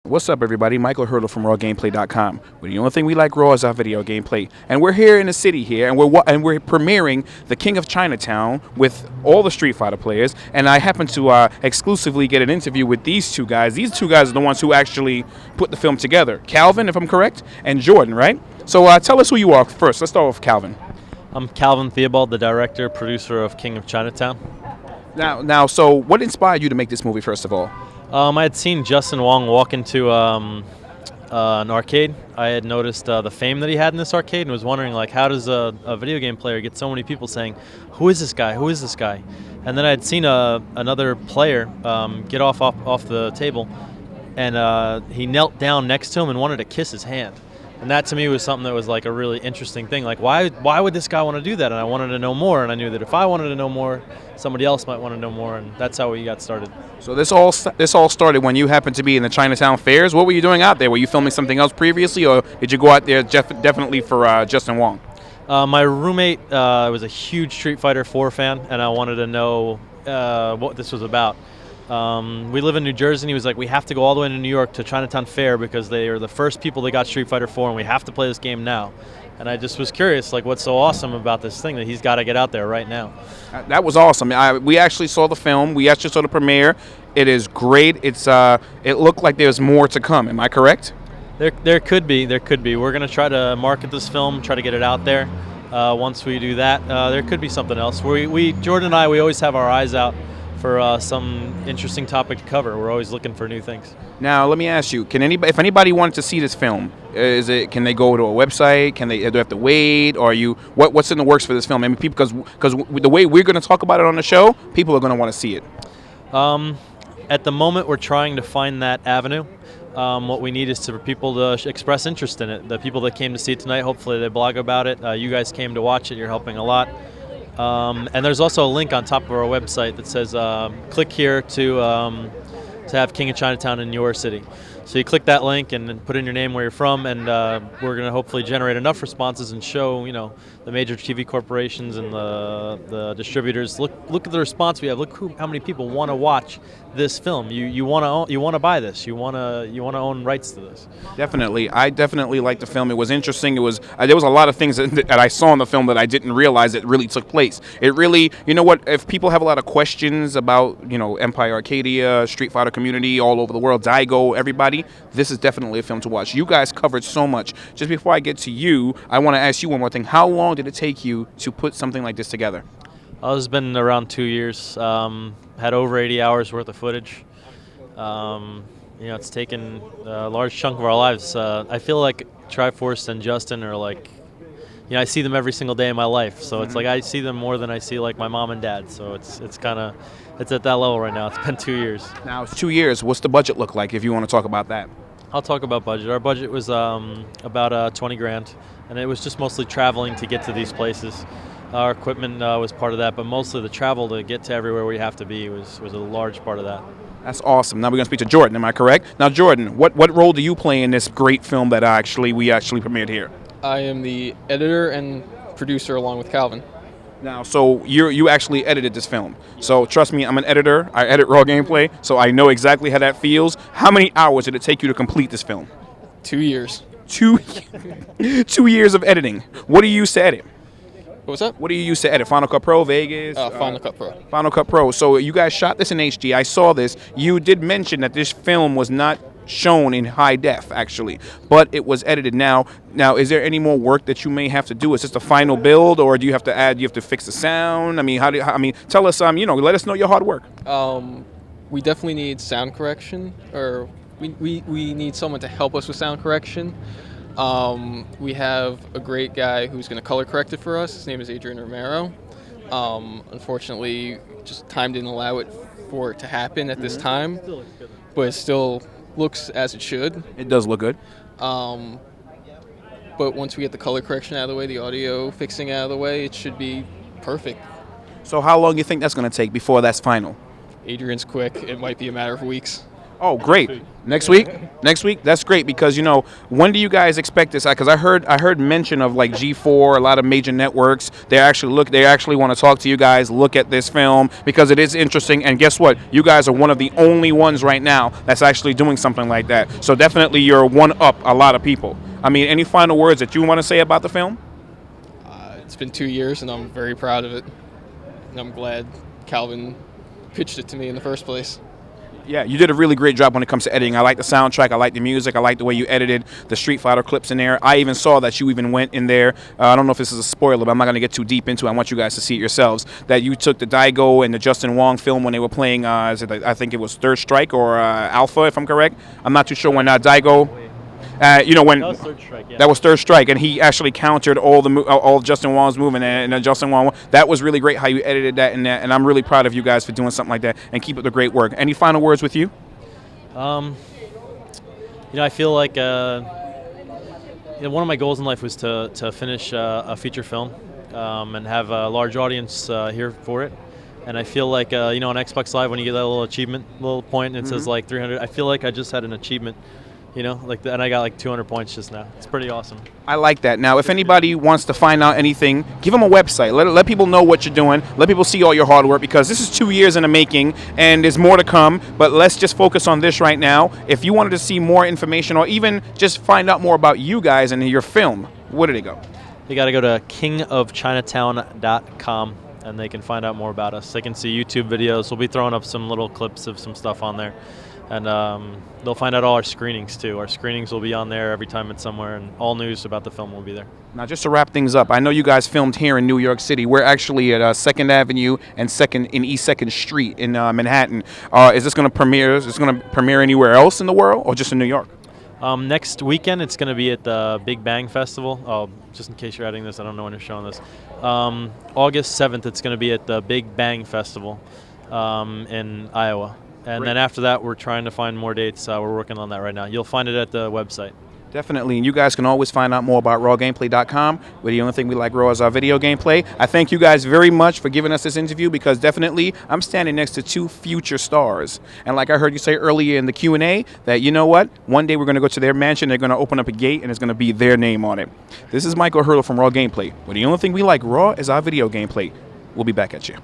What's up, everybody? Michael Hurdle from RawGameplay.com. Well, the only thing we like raw is our video gameplay, and we're here in the city here, and we're premiering the King of Chinatown with all the Street Fighter players. And I happen to exclusively get an interview with these two guys. These two guys are the ones who actually put the film together. Calvin, if I'm correct, and Jordan, right? So tell us who you are first. Let's start with Calvin. I'm Calvin Theobald, the director, producer of King of Chinatown. So what inspired you to make this movie, first of all? I had seen Justin Wong walk into an arcade. I had noticed the fame that he had in this arcade and was wondering, like, how does a video game player get so many people saying, "Who is this guy? Who is this guy?" And then I had seen another player get off the table, and he knelt down next to him and wanted to kiss his hand. And that to me was something that was like a really interesting thing. Like, why would this guy want to do that? And I wanted to know more, and I knew that if I wanted to know more, somebody else might want to know more, and that's how we got started. So this all started when you happened to be in the Chinatown fairs. What were you doing out there? Were you filming something else previously, or did you go out there definitely for Justin Wong? My roommate was a huge Street Fighter 4 fan, and I wanted to know what this was about. We live in New Jersey, and he was like, we have to go all the way to New York to Chinatown Fair because they are the first people that got Street Fighter 4, and we have to play this game now. And I just was curious, like, what's so awesome about this thing that he's got to get out there right now. That was awesome. We actually saw the film. We actually saw the premiere. It is great. It looked like there's more to come. Am I correct? There could be. We're going to try to market this film, try to get it out there. Once we do that, there could be something else. Jordan and I, we always have our eyes out for some interesting topic to cover. We're always looking for new things. Now, let me ask you: if anybody wanted to see this film, can they go to a website? Do they have to wait? Or what's in the works for this film? I mean, people, because the way we're going to talk about it on the show, people are going to want to see it. At the moment, we're trying to find that avenue. What we need is for people to express interest in it. The people that came to see it tonight, hopefully they blog about it. You guys came to watch it. You're helping a lot. And there's also a link on top of our website that says click here to have King of Chinatown in your city. So you click that link and then put in your name, where you're from, and we're going to hopefully generate enough responses and show, the major TV corporations and the distributors. Look at the response we have. Look how many people want to watch this film. You want to buy this. You want to own rights to this. Definitely, I definitely liked the film. It was interesting. There was a lot of things that I saw in the film that I didn't realize that really took place. It really, if people have a lot of questions about Empire Arcadia, Street Fighter community all over the world, Daigo, everybody, this is definitely a film to watch. You guys covered so much. Just before I get to you, I want to ask you one more thing. How long did it take you to put something like this together? It's been around 2 years. Had over 80 hours worth of footage. It's taken a large chunk of our lives. I feel like Triforce and Justin are like, I see them every single day in my life. So it's like I see them more than I see like my mom and dad. So it's at that level right now. It's been 2 years. Now it's 2 years. What's the budget look like, if you want to talk about that? I'll talk about budget. Our budget was about 20 grand, and it was just mostly traveling to get to these places. Our equipment was part of that, but mostly the travel to get to everywhere we have to be was a large part of that. That's awesome. Now we're going to speak to Jordan. Am I correct? Now, Jordan, what role do you play in this great film that we actually premiered here? I am the editor and producer along with Calvin. Now, so you actually edited this film. So trust me, I'm an editor. I edit Raw Gameplay, so I know exactly how that feels. How many hours did it take you to complete this film? 2 years. 2 years of editing. What do you use to edit? What was that? What do you use to edit? Final Cut Pro, Vegas? Final Cut Pro. Final Cut Pro. So you guys shot this in HD. I saw this. You did mention that this film was not shown in high def, actually, but it was edited. Now, is there any more work that you may have to do? Is this the final build, or do you have to fix the sound? I mean, tell us, let us know your hard work. We definitely need sound correction, or we need someone to help us with sound correction. We have a great guy who's going to color correct it for us. His name is Adrian Romero. Unfortunately, just time didn't allow for it to happen at this time, but it still looks as it should. It does look good. But once we get the color correction out of the way, the audio fixing out of the way, it should be perfect. So how long do you think that's going to take before that's final? Adrian's quick. It might be a matter of weeks. Oh, great. Next week? Next week? That's great because, when do you guys expect this? Because I heard mention of like G4, a lot of major networks. They actually want to talk to you guys, look at this film because it is interesting. And guess what? You guys are one of the only ones right now that's actually doing something like that. So definitely you're one up a lot of people. I mean, any final words that you want to say about the film? It's been 2 years, and I'm very proud of it. And I'm glad Calvin pitched it to me in the first place. Yeah, you did a really great job when it comes to editing. I like the soundtrack. I like the music. I like the way you edited the Street Fighter clips in there. I even saw that you even went in there. I don't know if this is a spoiler, but I'm not going to get too deep into it. I want you guys to see it yourselves. That you took the Daigo and the Justin Wong film when they were playing, I think it was Third Strike or Alpha, if I'm correct. I'm not too sure when Daigo... when That was Third Strike, yeah. That was Third Strike, and he actually countered all Justin Wong's movement, and Justin Wong. That was really great how you edited that, and I'm really proud of you guys for doing something like that, and keep up the great work. Any final words with you? I feel like one of my goals in life was to finish a feature film and have a large audience here for it. And I feel like, on Xbox Live, when you get that little achievement, little point, and it says like 300, I feel like I just had an achievement. And I got like 200 points just now. It's pretty awesome. I like that. Now, if anybody wants to find out anything, give them a website. Let people know what you're doing. Let people see all your hard work because this is 2 years in the making and there's more to come. But let's just focus on this right now. If you wanted to see more information or even just find out more about you guys and your film, where do they go? They got to go to kingofchinatown.com and they can find out more about us. They can see YouTube videos. We'll be throwing up some little clips of some stuff on there. And they'll find out all our screenings, too. Our screenings will be on there every time it's somewhere, and all news about the film will be there. Now, just to wrap things up, I know you guys filmed here in New York City. We're actually at 2nd Avenue and East 2nd Street in Manhattan. Is this going to premiere? Is this going to premiere anywhere else in the world or just in New York? Next weekend, it's going to be at the Big Bang Festival. Oh, just in case you're adding this, I don't know when you're showing this. August 7th, it's going to be at the Big Bang Festival in Iowa. And then after that, we're trying to find more dates. We're working on that right now. You'll find it at the website. Definitely, and you guys can always find out more about rawgameplay.com, where the only thing we like raw is our video gameplay. I thank you guys very much for giving us this interview because definitely I'm standing next to two future stars. And like I heard you say earlier in the Q&A, that you know what? One day we're going to go to their mansion, they're going to open up a gate, and it's going to be their name on it. This is Michael Hurdle from Raw Gameplay, where the only thing we like raw is our video gameplay. We'll be back at you.